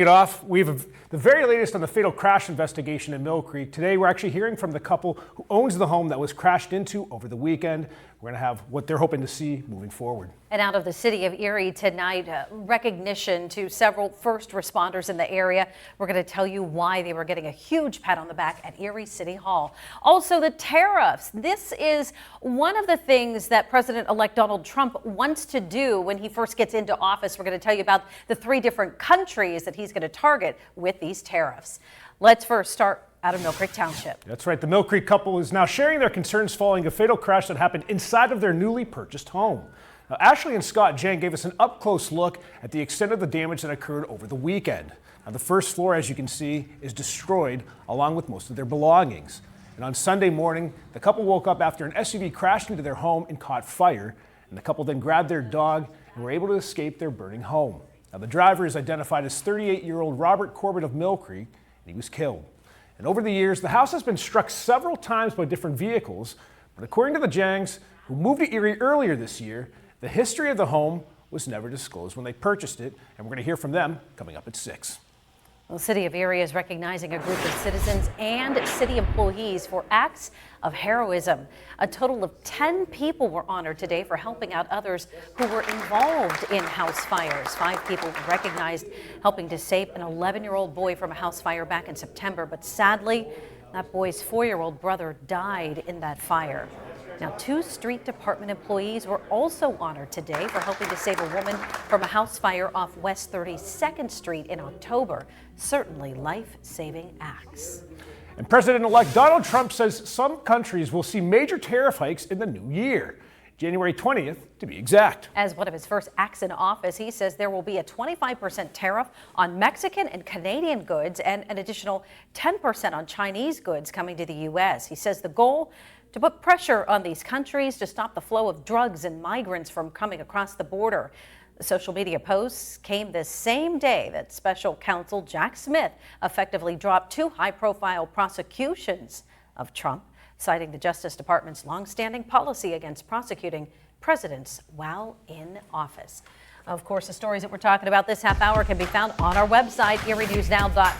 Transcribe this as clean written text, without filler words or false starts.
It off. We have the very latest on the fatal crash investigation in Mill Creek. Today, we're actually hearing from the couple who owns the home that was crashed into over the weekend. We're going to have what they're hoping to see moving forward. And out of the city of Erie tonight, recognition to several first responders in the area. We're going to tell you why they were getting a huge pat on the back at Erie City Hall. Also, the tariffs. This is one of the things that President-elect Donald Trump wants to do when he first gets into office. We're going to tell you about the 3 different countries that he's going to target with these tariffs. Let's first start out of Mill Creek Township. That's right. The Mill Creek couple is now sharing their concerns following a fatal crash that happened inside of their newly purchased home. Now, Ashley and Scott Jang gave us an up-close look at the extent of the damage that occurred over the weekend. Now, the first floor, as you can see, is destroyed along with most of their belongings. And on Sunday morning, the couple woke up after an SUV crashed into their home and caught fire. And the couple then grabbed their dog and were able to escape their burning home. Now, the driver is identified as 38-year-old Robert Corbett of Mill Creek, and he was killed. And over the years, the house has been struck several times by different vehicles, but according to the Jangs, who moved to Erie earlier this year, the history of the home was never disclosed when they purchased it, and we're going to hear from them coming up at 6. Well, the city of Erie is recognizing a group of citizens and city employees for acts of heroism. A total of 10 people were honored today for helping out others who were involved in house fires. 5 people were recognized helping to save an 11-year-old boy from a house fire back in September, but sadly, that boy's 4-year-old brother died in that fire. Now, 2 street department employees were also honored today for helping to save a woman from a house fire off West 32nd Street in October. Certainly life-saving acts. And President-elect Donald Trump says some countries will see major tariff hikes in the new year, January 20th to be exact. As one of his first acts in office, he says there will be a 25% tariff on Mexican and Canadian goods and an additional 10% on Chinese goods coming to the U.S. He says the goal to put pressure on these countries to stop the flow of drugs and migrants from coming across the border. The social media posts came the same day that special counsel Jack Smith effectively dropped 2 high-profile prosecutions of Trump, citing the Justice Department's longstanding policy against prosecuting presidents while in office. Of course, the stories that we're talking about this half hour can be found on our website, erienewsnow.com.